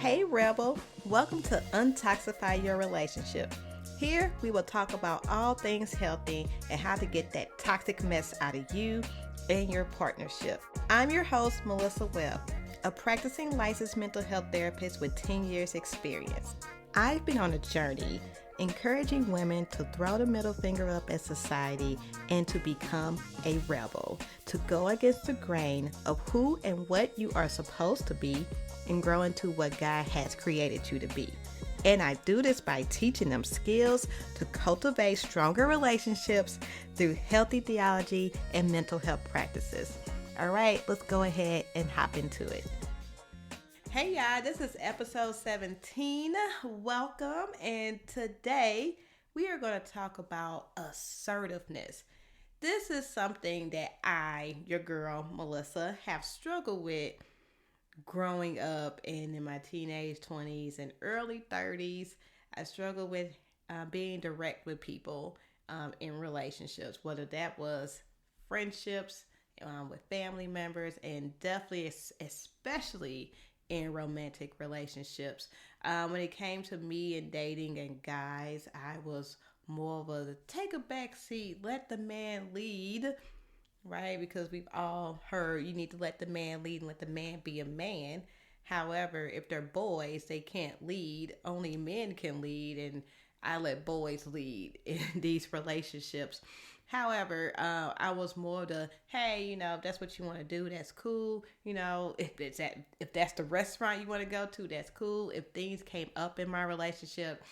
Hey Rebel, welcome to Untoxify Your Relationship. Here we will talk about all things healthy and how to get that toxic mess out of you and your partnership. I'm your host, Melissa Webb, a practicing licensed mental health therapist with 10 years experience. I've been on a journey encouraging women to throw the middle finger up at society and to become a rebel, to go against the grain of who and what you are supposed to be and grow into what God has created you to be. And I do this by teaching them skills to cultivate stronger relationships through healthy theology and mental health practices. All right, let's go ahead and hop into it. Hey y'all, this is episode 17. Welcome. And today we are going to talk about assertiveness. This is something that I, your girl Melissa, have struggled with growing up and in my teenage 20s and early 30s. I struggled with being direct with people in relationships, whether that was friendships with family members, and definitely especially in romantic relationships. When it came to me and dating and guys, I was more of a take a back seat, let the man lead, right? Because we've all heard you need to let the man lead and let the man be a man. However, if they're boys, they can't lead. Only men can lead, and I let boys lead in these relationships. However, I was more the, hey, if that's what you want to do, that's cool. If that's the restaurant you want to go to, that's cool. If things came up in my relationship,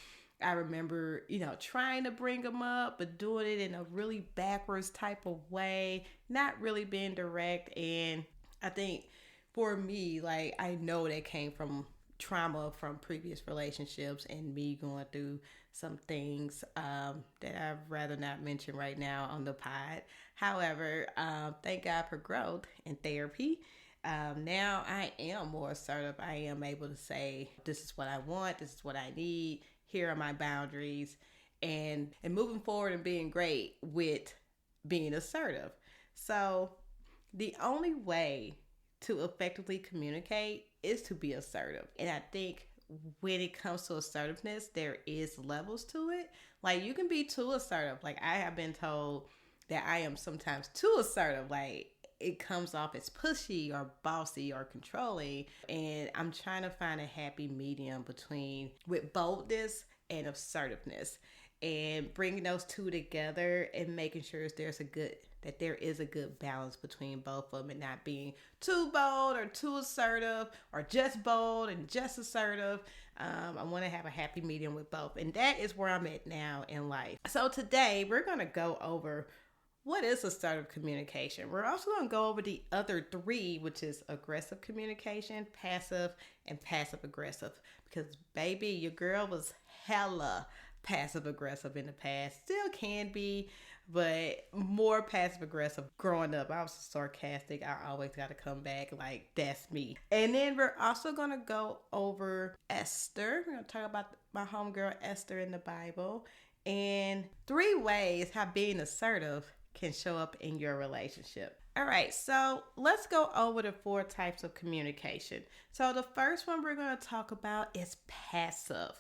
I remember, trying to bring them up, but doing it in a really backwards type of way, not really being direct. And I think for me, I know that came from trauma from previous relationships and me going through some things that I'd rather not mention right now on the pod. However, thank God for growth and therapy. Now I am more assertive. I am able to say, this is what I want, this is what I need, here are my boundaries, and moving forward and being great with being assertive. So the only way to effectively communicate is to be assertive. And I think when it comes to assertiveness, there is levels to it. You can be too assertive. I have been told that I am sometimes too assertive. It comes off as pushy or bossy or controlling. And I'm trying to find a happy medium with boldness and assertiveness, and bringing those two together and making sure that there is a good balance between both of them, and not being too bold or too assertive or just bold and just assertive. I want to have a happy medium with both, and that is where I'm at now in life. So today we're going to go over what is assertive communication. We're also going to go over the other three, which is aggressive communication, passive, and passive aggressive. Because baby, your girl was hella passive aggressive in the past. Still can be, but more passive aggressive growing up. I was sarcastic. I always got to come back that's me. And then we're also going to go over Esther. We're going to talk about my homegirl Esther in the Bible, and 3 ways how being assertive can show up in your relationship. All right, so let's go over the 4 types of communication. So the first one we're going to talk about is passive.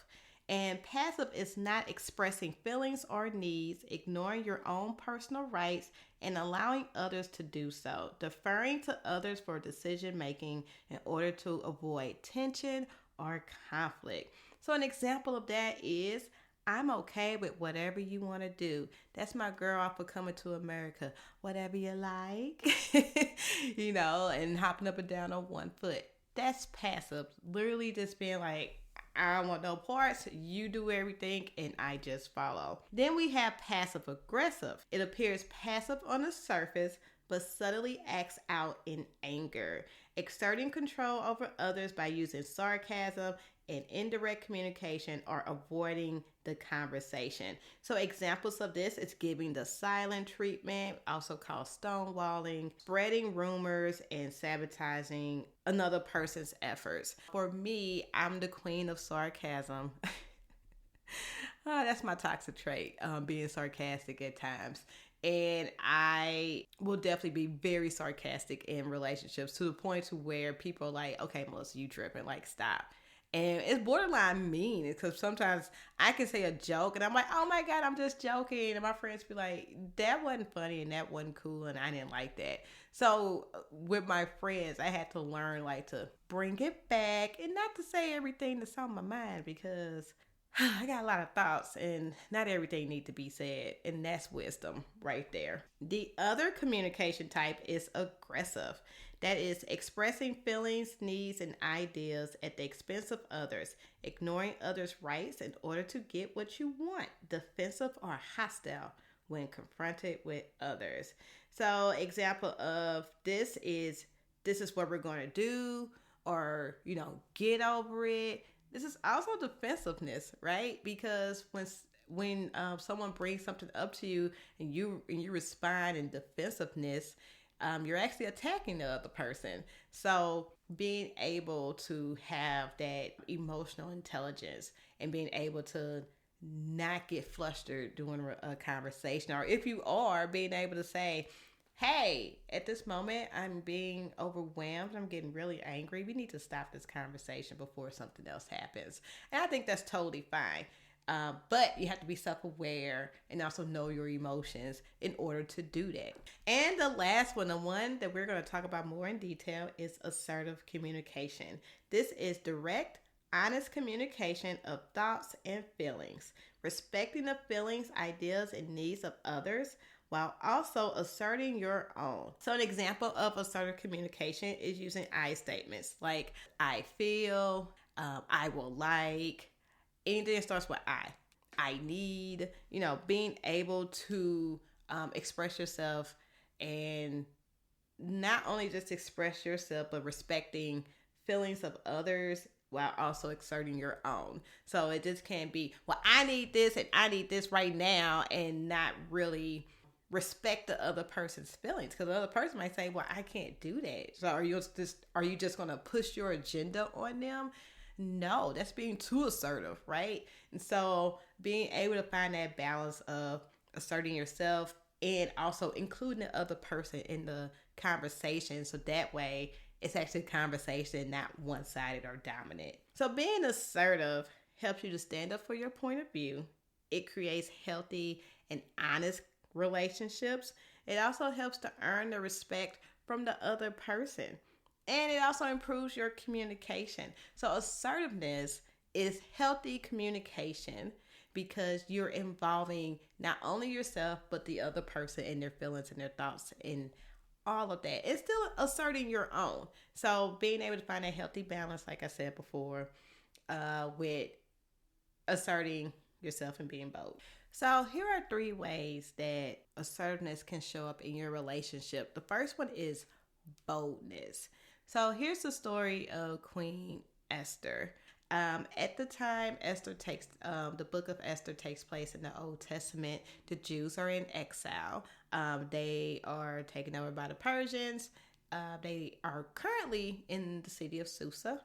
And passive is not expressing feelings or needs, ignoring your own personal rights, and allowing others to do so, deferring to others for decision making in order to avoid tension or conflict. So an example of that is, I'm okay with whatever you want to do. That's my girl off of Coming to America. Whatever you like, and hopping up and down on one foot. That's passive. Literally just being like, I don't want no parts. You do everything and I just follow. Then we have passive aggressive. It appears passive on the surface, but subtly acts out in anger, exerting control over others by using sarcasm and indirect communication, or avoiding the conversation. So examples of this is giving the silent treatment, also called stonewalling, spreading rumors, and sabotaging another person's efforts. For me, I'm the queen of sarcasm. That's my toxic trait, being sarcastic at times. And I will definitely be very sarcastic in relationships, to the point to where people are like, okay, Melissa, you tripping, stop. And it's borderline mean because sometimes I can say a joke and I'm like, oh my God, I'm just joking. And my friends be like, that wasn't funny and that wasn't cool and I didn't like that. So with my friends, I had to learn like to bring it back and not to say everything that's on my mind because I got a lot of thoughts and not everything needs to be said. And that's wisdom right there. The other communication type is aggressive. That is expressing feelings, needs, and ideas at the expense of others, ignoring others' rights in order to get what you want, defensive or hostile when confronted with others. So, example of this is what we're going to do, or get over it. This is also defensiveness, right? Because when someone brings something up to you and you respond in defensiveness, you're actually attacking the other person. So being able to have that emotional intelligence and being able to not get flustered during a conversation, or if you are, being able to say, hey, at this moment, I'm being overwhelmed. I'm getting really angry. We need to stop this conversation before something else happens. And I think that's totally fine. But you have to be self-aware and also know your emotions in order to do that. And the last one, the one that we're going to talk about more in detail, is assertive communication. This is direct, honest communication of thoughts and feelings, respecting the feelings, ideas, and needs of others, while also asserting your own. So an example of assertive communication is using I statements like I feel, I will like, anything that starts with I need, being able to express yourself and not only just express yourself, but respecting feelings of others while also exerting your own. So it just can't be, well, I need this and I need this right now, and not really respect the other person's feelings, because the other person might say, well, I can't do that. So are you just going to push your agenda on them? No, that's being too assertive, right? And so being able to find that balance of asserting yourself and also including the other person in the conversation, so that way it's actually a conversation, not one-sided or dominant. So being assertive helps you to stand up for your point of view. It creates healthy and honest relationships. It also helps to earn the respect from the other person. And it also improves your communication. So assertiveness is healthy communication because you're involving not only yourself, but the other person and their feelings and their thoughts and all of that. It's still asserting your own. So being able to find a healthy balance, like I said before, with asserting yourself and being bold. So here are 3 ways that assertiveness can show up in your relationship. The first one is boldness. So here's the story of Queen Esther. At the time, the book of Esther takes place in the Old Testament. The Jews are in exile. They are taken over by the Persians. They are currently in the city of Susa.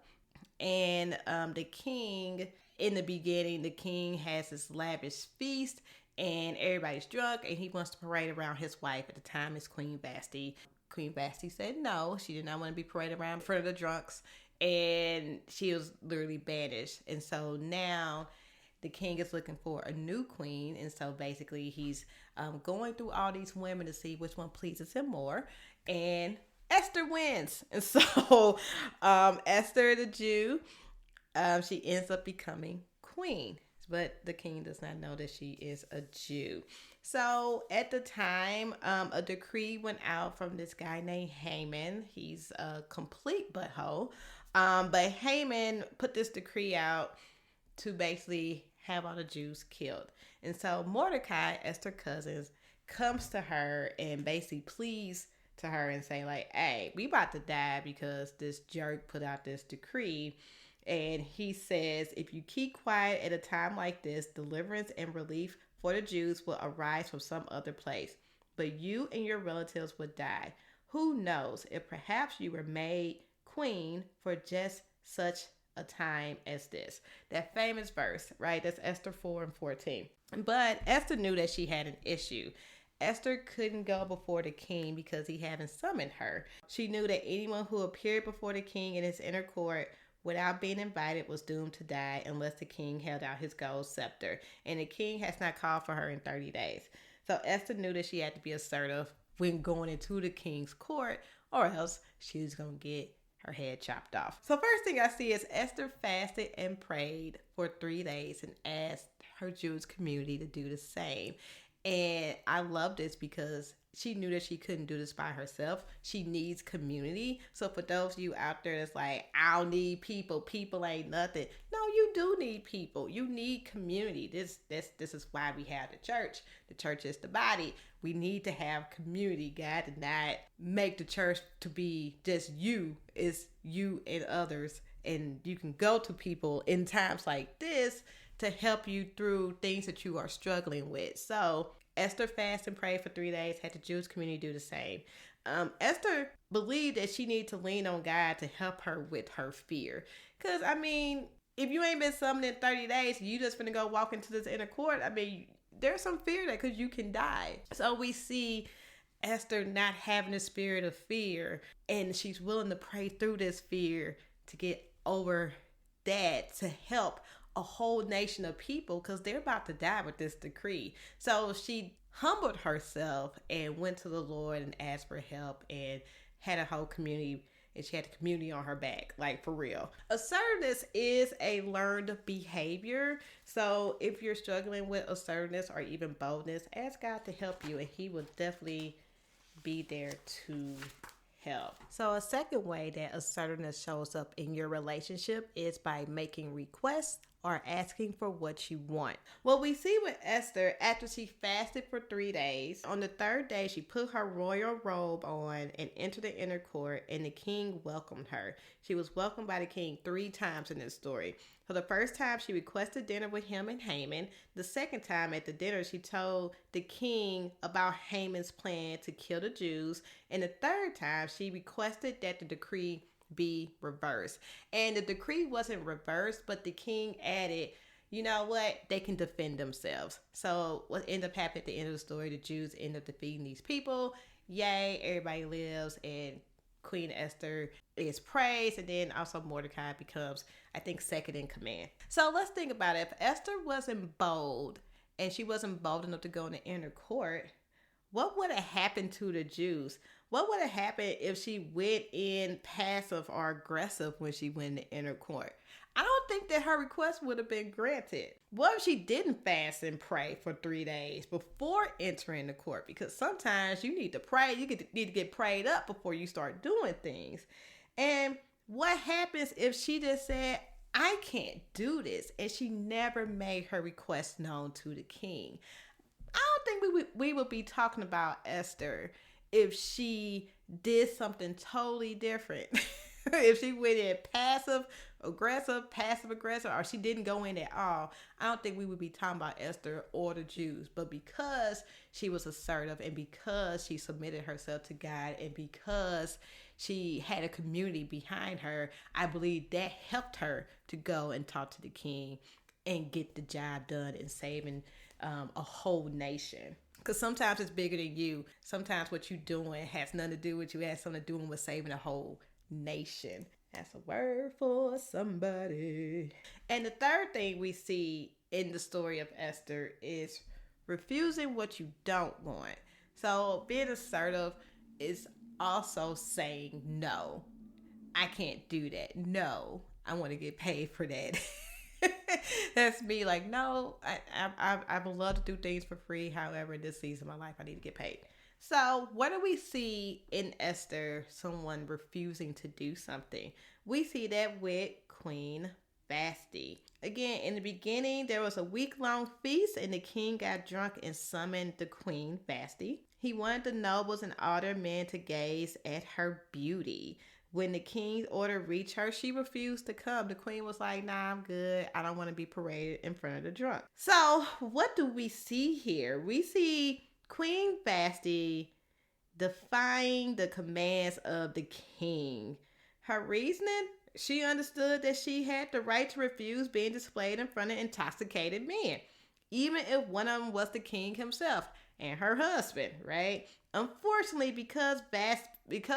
And the king, in the beginning, the king has this lavish feast and everybody's drunk and he wants to parade around his wife. At the time, it's Queen Vashti. Queen Vashti said no, she did not want to be paraded around in front of the drunks, and she was literally banished. And so now the king is looking for a new queen, and so basically he's going through all these women to see which one pleases him more, and Esther wins. And so Esther the Jew, she ends up becoming queen, but the king does not know that she is a Jew. So at the time, a decree went out from this guy named Haman. He's a complete butthole. But Haman put this decree out to basically have all the Jews killed. And so Mordecai, Esther's cousin, comes to her and basically pleads to her and say like, hey, we about to die because this jerk put out this decree. And he says, if you keep quiet at a time like this, deliverance and relief for the Jews will arise from some other place, but you and your relatives would die. Who knows if perhaps you were made queen for just such a time as this. That famous verse, right? That's Esther 4:14. But Esther knew that she had an issue. Esther couldn't go before the king because he hadn't summoned her. She knew that anyone who appeared before the king in his inner court without being invited was doomed to die unless the king held out his gold scepter. And the king has not called for her in 30 days. So Esther knew that she had to be assertive when going into the king's court, or else she was going to get her head chopped off. So first thing I see is Esther fasted and prayed for 3 days and asked her Jewish community to do the same. And I love this because she knew that she couldn't do this by herself. She needs community. So for those of you out there that's like, I don't need people. People ain't nothing. No, you do need people. You need community. This is why we have the church. The church is the body. We need to have community. God did not make the church to be just you. It's you and others. And you can go to people in times like this to help you through things that you are struggling with. So Esther fasted and prayed for 3 days, had the Jewish community do the same. Esther believed that she needed to lean on God to help her with her fear. Because, I mean, if you ain't been summoned in 30 days, you just finna go walk into this inner court. I mean, there's some fear there because you can die. So we see Esther not having a spirit of fear, and she's willing to pray through this fear to get over that, to help a whole nation of people because they're about to die with this decree. So she humbled herself and went to the Lord and asked for help and had a whole community, and she had the community on her back, like for real. Assertiveness is a learned behavior. So if you're struggling with assertiveness or even boldness, ask God to help you and he will definitely be there to help. So a second way that assertiveness shows up in your relationship is by making requests or asking for what you want. Well, we see with Esther, after she fasted for 3 days, on the third day, she put her royal robe on and entered the inner court, and the king welcomed her. She was welcomed by the king 3 times in this story. So the first time she requested dinner with him and Haman. The second time at the dinner, she told the king about Haman's plan to kill the Jews. And the third time, she requested that the decree be reversed. And the decree wasn't reversed, but the king added, you know what, they can defend themselves. So what ended up happening at the end of the story, the Jews end up defeating these people. Yay, everybody lives, and Queen Esther is praised, and then also Mordecai becomes, I think, second in command. So let's think about it. If Esther wasn't bold, and she wasn't bold enough to go in the inner court, what would have happened to the Jews? What would have happened if she went in passive or aggressive when she went in the inner court? I don't think that her request would have been granted. What if she didn't fast and pray for 3 days before entering the court? Because sometimes you need to pray. You need to get prayed up before you start doing things. And what happens if she just said, I can't do this, and she never made her request known to the king? I don't think we would be talking about Esther if she did something totally different. If she went in passive aggressive, or she didn't go in at all, I don't think we would be talking about Esther or the Jews. But because she was assertive, and because she submitted herself to God, and because she had a community behind her, I believe that helped her to go and talk to the king and get the job done in saving a whole nation. Because sometimes it's bigger than you. Sometimes what you're doing has nothing to do with you. It has something to do with saving a whole nation. That's a word for somebody. And the third thing we see in the story of Esther is refusing what you don't want. So being assertive is also saying no. I can't do that. No, I want to get paid for that. That's me. Like, no, I would love to do things for free. However, in this season of my life, I need to get paid. So what do we see in Esther? Someone refusing to do something. We see that with Queen Vashti. Again, in the beginning, there was a week-long feast, and the king got drunk and summoned the Queen Vashti. He wanted the nobles and other men to gaze at her beauty. When the king's order reached her, she refused to come. The queen was like, nah, I'm good. I don't want to be paraded in front of the drunk. So what do we see here? We see Queen Vashti defying the commands of the king. Her reasoning? She understood that she had the right to refuse being displayed in front of intoxicated men, even if one of them was the king himself. and her husband, right? Unfortunately, because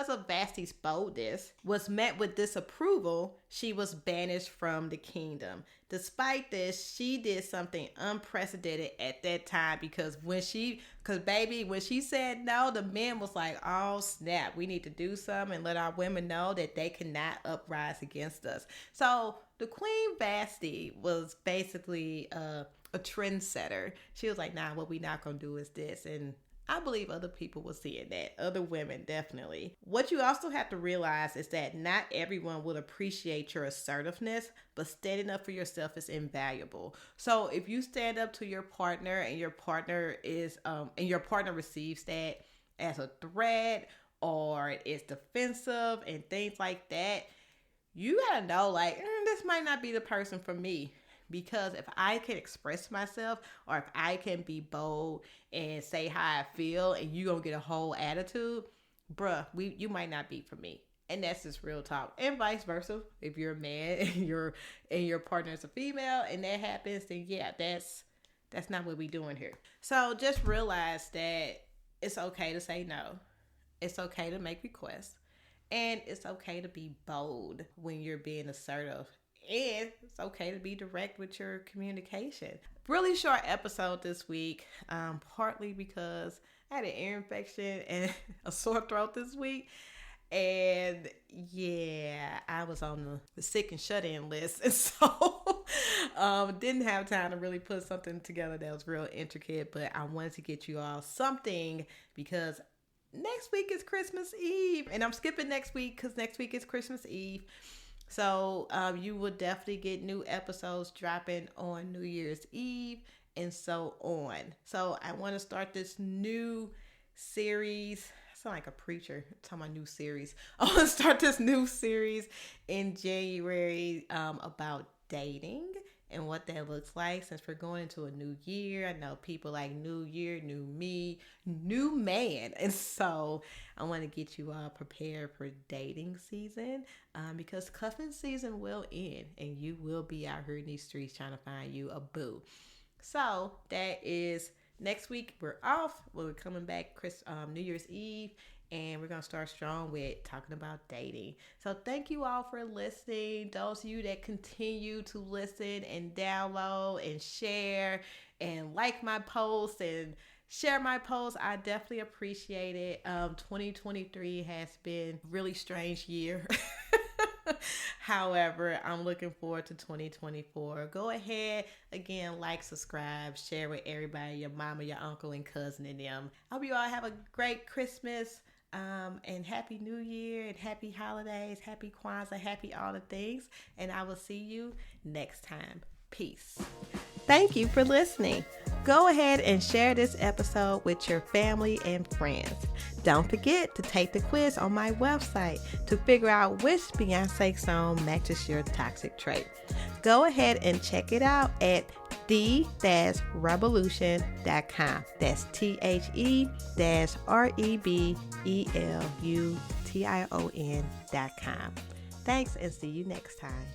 of Vashti's boldness was met with disapproval, she was banished from the kingdom. Despite this, she did something unprecedented at that time because when she said no, the men was like, oh snap, we need to do something and let our women know that they cannot uprise against us. So the Queen Vashti was basically a trendsetter. She was like, nah, what we not gonna do is this. And I believe other people will see that. Other women, definitely. What you also have to realize is that not everyone will appreciate your assertiveness, but standing up for yourself is invaluable. So if you stand up to your partner and your partner receives that as a threat or it's defensive and things like that, you gotta know, like, this might not be the person for me. Because if I can express myself or if I can be bold and say how I feel and you gonna get a whole attitude, bruh, you might not be for me. And that's just real talk. And vice versa. If you're a man and your partner is a female and that happens, then yeah, that's not what we doing here. So just realize that it's okay to say no. It's okay to make requests. And it's okay to be bold when you're being assertive. And it's okay to be direct with your communication. Really short episode this week, partly because I had an ear infection and a sore throat this week. And yeah, I was on the sick and shut-in list. And so didn't have time to really put something together that was real intricate. But I wanted to get you all something because next week is Christmas Eve. And I'm skipping next week because next week is Christmas Eve. So you will definitely get new episodes dropping on New Year's Eve and so on. So I want to start this new series. I sound like a preacher talking about new series. I want to start this new series in January about dating and what that looks like since we're going into a new year. I know people like new year, new me, new man. And so I want to get you all prepared for dating season because cuffing season will end and you will be out here in these streets trying to find you a boo. So that is next week. We're off. We're coming back New Year's Eve. And we're going to start strong with talking about dating. So thank you all for listening. Those of you that continue to listen and download and share and like my posts and share my posts, I definitely appreciate it. 2023 has been a really strange year. However, I'm looking forward to 2024. Go ahead, again, like, subscribe, share with everybody, your mama, your uncle, and cousin and them. I hope you all have a great Christmas. And happy New Year and happy holidays, happy Kwanzaa, happy all the things. And I will see you next time. Peace. Thank you for listening. Go ahead and share this episode with your family and friends. Don't forget to take the quiz on my website to figure out which Beyonce song matches your toxic trait. Go ahead and check it out at the-revolution.com. That's THE-REBELUTION.com. Thanks and see you next time.